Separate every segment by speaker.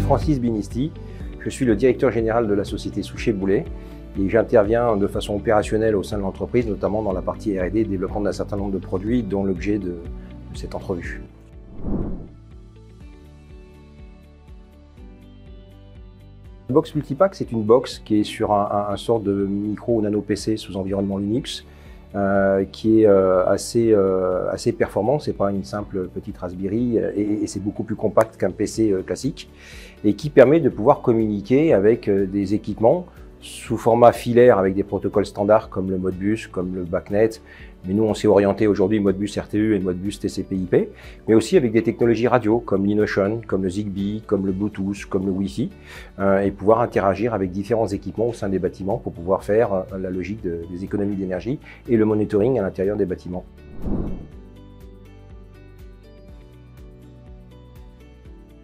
Speaker 1: Francis Binisti, je suis le directeur général de la société Souchet-Boulay et j'interviens de façon opérationnelle au sein de l'entreprise, notamment dans la partie R&D, développement d'un certain nombre de produits, dont l'objet de cette entrevue. La box Multipack, c'est une box qui est sur un sort de micro ou nano PC sous environnement Linux, qui est assez performant. C'est pas une simple petite Raspberry et c'est beaucoup plus compact qu'un PC classique et qui permet de pouvoir communiquer avec des équipements sous format filaire avec des protocoles standards comme le Modbus, comme le BACnet. Mais nous, on s'est orienté aujourd'hui Modbus RTU et Modbus TCP/IP, mais aussi avec des technologies radio comme l'Inocean, comme le Zigbee, comme le Bluetooth, comme le Wi-Fi, et pouvoir interagir avec différents équipements au sein des bâtiments pour pouvoir faire la logique des économies d'énergie et le monitoring à l'intérieur des bâtiments.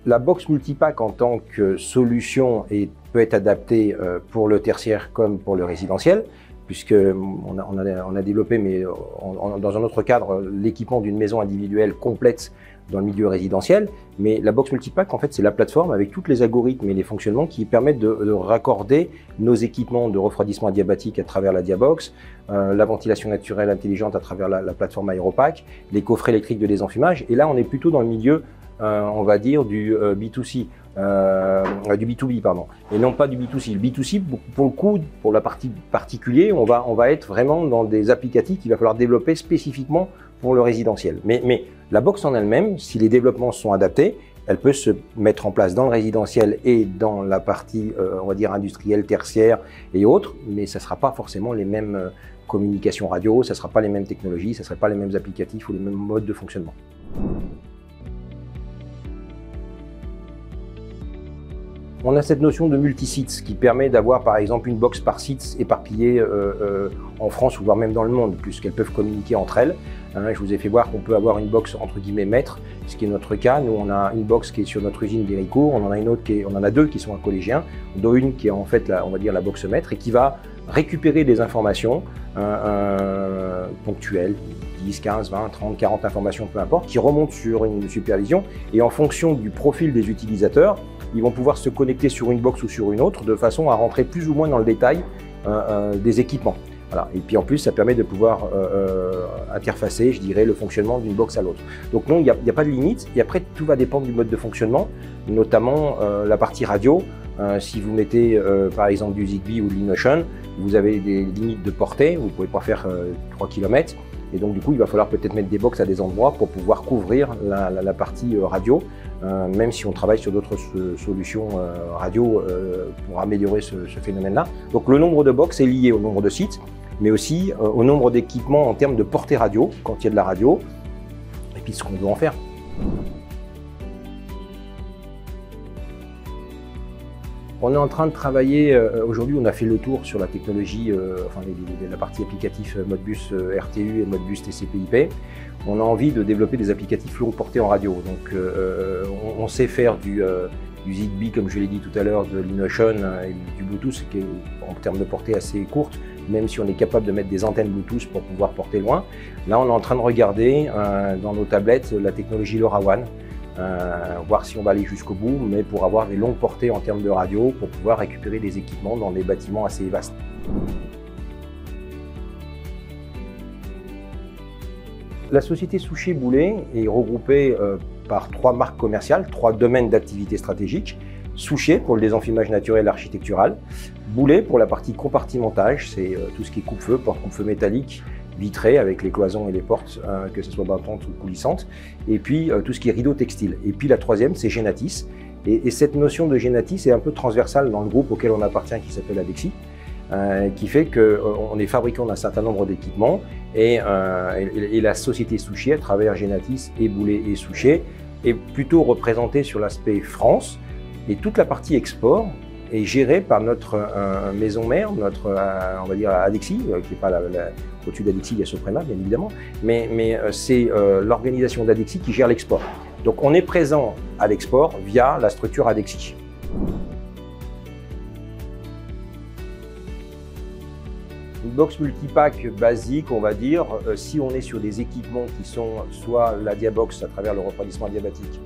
Speaker 1: La box Multipack en tant que solution peut être adaptée pour le tertiaire comme pour le résidentiel, puisqu'on a développé, mais dans un autre cadre, l'équipement d'une maison individuelle complète dans le milieu résidentiel. Mais la box Multipack, en fait, c'est la plateforme avec tous les algorithmes et les fonctionnements qui permettent de raccorder nos équipements de refroidissement adiabatique à travers la Diabox, la ventilation naturelle intelligente à travers la plateforme Aeropack, les coffrets électriques de désenfumage. Et là, on est plutôt dans le milieu on va dire du B2C, du B2B pardon, et non pas du B2C. Le B2C, pour le coup, pour la partie particulier, on va être vraiment dans des applicatifs qu'il va falloir développer spécifiquement pour le résidentiel. Mais la box en elle-même, si les développements sont adaptés, elle peut se mettre en place dans le résidentiel et dans la partie, on va dire, industrielle, tertiaire et autres, mais ça ne sera pas forcément les mêmes communications radio, ça ne sera pas les mêmes technologies, ça ne sera pas les mêmes applicatifs ou les mêmes modes de fonctionnement. On a cette notion de multi-sites qui permet d'avoir par exemple une box par site éparpillée en France ou voire même dans le monde, puisqu'elles peuvent communiquer entre elles. Je vous ai fait voir qu'on peut avoir une box entre guillemets maître, ce qui est notre cas. Nous, on a une box qui est sur notre usine d'Héricourt, on en a deux qui sont un collégien, dont une qui est en fait on va dire la box maître et qui va récupérer des informations ponctuelles, 10, 15, 20, 30, 40 informations, peu importe, qui remontent sur une supervision et en fonction du profil des utilisateurs, ils vont pouvoir se connecter sur une box ou sur une autre de façon à rentrer plus ou moins dans le détail des équipements. Voilà. Et puis en plus, ça permet de pouvoir interfacer, je dirais, le fonctionnement d'une box à l'autre. Donc non, il n'y a pas de limite. Et après, tout va dépendre du mode de fonctionnement, notamment la partie radio. Si vous mettez par exemple du Zigbee ou de l'Inocean, vous avez des limites de portée, vous ne pouvez pas faire 3 km. Et donc du coup, il va falloir peut-être mettre des box à des endroits pour pouvoir couvrir la partie radio, même si on travaille sur d'autres solutions radio pour améliorer ce phénomène-là. Donc le nombre de box est lié au nombre de sites, mais aussi au nombre d'équipements en termes de portée radio, quand il y a de la radio, et puis ce qu'on veut en faire. On est en train de travailler, aujourd'hui on a fait le tour sur la technologie, la partie applicatif Modbus RTU et Modbus TCP/IP. On a envie de développer des applicatifs longue portée en radio. Donc on sait faire du Zigbee, comme je l'ai dit tout à l'heure, de l'Inocean et du Bluetooth, qui est en termes de portée assez courte, même si on est capable de mettre des antennes Bluetooth pour pouvoir porter loin. Là on est en train de regarder dans nos tablettes la technologie LoRaWAN, voir si on va aller jusqu'au bout, mais pour avoir des longues portées en termes de radio, pour pouvoir récupérer des équipements dans des bâtiments assez vastes. La société Souchet-Boulay est regroupée par 3 marques commerciales, 3 domaines d'activité stratégiques. Souchet pour le désenfumage naturel architectural, Boulay pour la partie compartimentage, c'est tout ce qui est coupe-feu, porte-coupe-feu métallique, vitrées avec les cloisons et les portes, que ce soit battantes ou coulissantes, et puis tout ce qui est rideau textile. Et puis la troisième, c'est Genatis. Et cette notion de Genatis est un peu transversale dans le groupe auquel on appartient, qui s'appelle Adexi, qui fait qu'on est fabricant d'un certain nombre d'équipements, et la société Souchet, à travers Genatis et Boulay et Souchet, est plutôt représentée sur l'aspect France, et toute la partie export est gérée par notre maison mère, notre on va dire Adexi, qui n'est pas au-dessus d'Adexi, il y a Soprema bien évidemment, mais c'est l'organisation d'Adexi qui gère l'export. Donc on est présent à l'export via la structure Adexi. box multipack basique, on va dire, si on est sur des équipements qui sont soit la Diabox à travers le refroidissement adiabatique,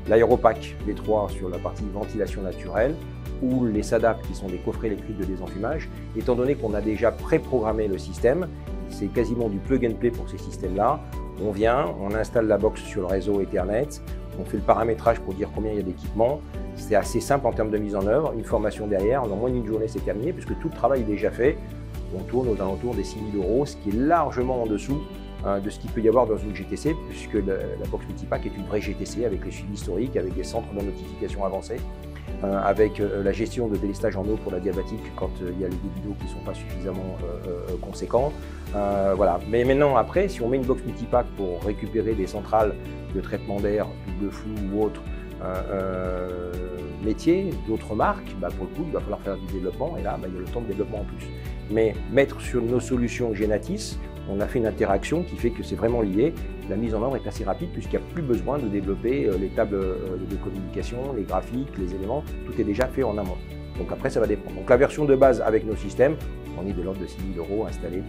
Speaker 1: l'Aéropack V3 sur la partie ventilation naturelle, ou les SADAP qui sont des coffrets électriques de désenfumage, étant donné qu'on a déjà préprogrammé le système, c'est quasiment du plug and play pour ces systèmes-là. On vient, on installe la box sur le réseau Ethernet, on fait le paramétrage pour dire combien il y a d'équipements. C'est assez simple en termes de mise en œuvre, une formation derrière, en moins d'une journée c'est terminé puisque tout le travail est déjà fait. On tourne aux alentours des 6 000 €, ce qui est largement en dessous de ce qu'il peut y avoir dans une GTC, puisque la box multipack est une vraie GTC avec les suivis historiques, avec des centres de notification avancés, avec la gestion de délestage en eau pour la diabatique quand il y a les débits d'eau qui ne sont pas suffisamment conséquents. Voilà. Mais maintenant, après, si on met une box multipack pour récupérer des centrales de traitement d'air, double flou ou autre métier, d'autres marques, pour le coup, il va falloir faire du développement et là, il y a le temps de développement en plus. Mais mettre sur nos solutions Genatis, on a fait une interaction qui fait que c'est vraiment lié. La mise en œuvre est assez rapide puisqu'il n'y a plus besoin de développer les tables de communication, les graphiques, les éléments. Tout est déjà fait en amont. Donc après, ça va dépendre. Donc la version de base avec nos systèmes, on est de l'ordre de 6 000 € installés.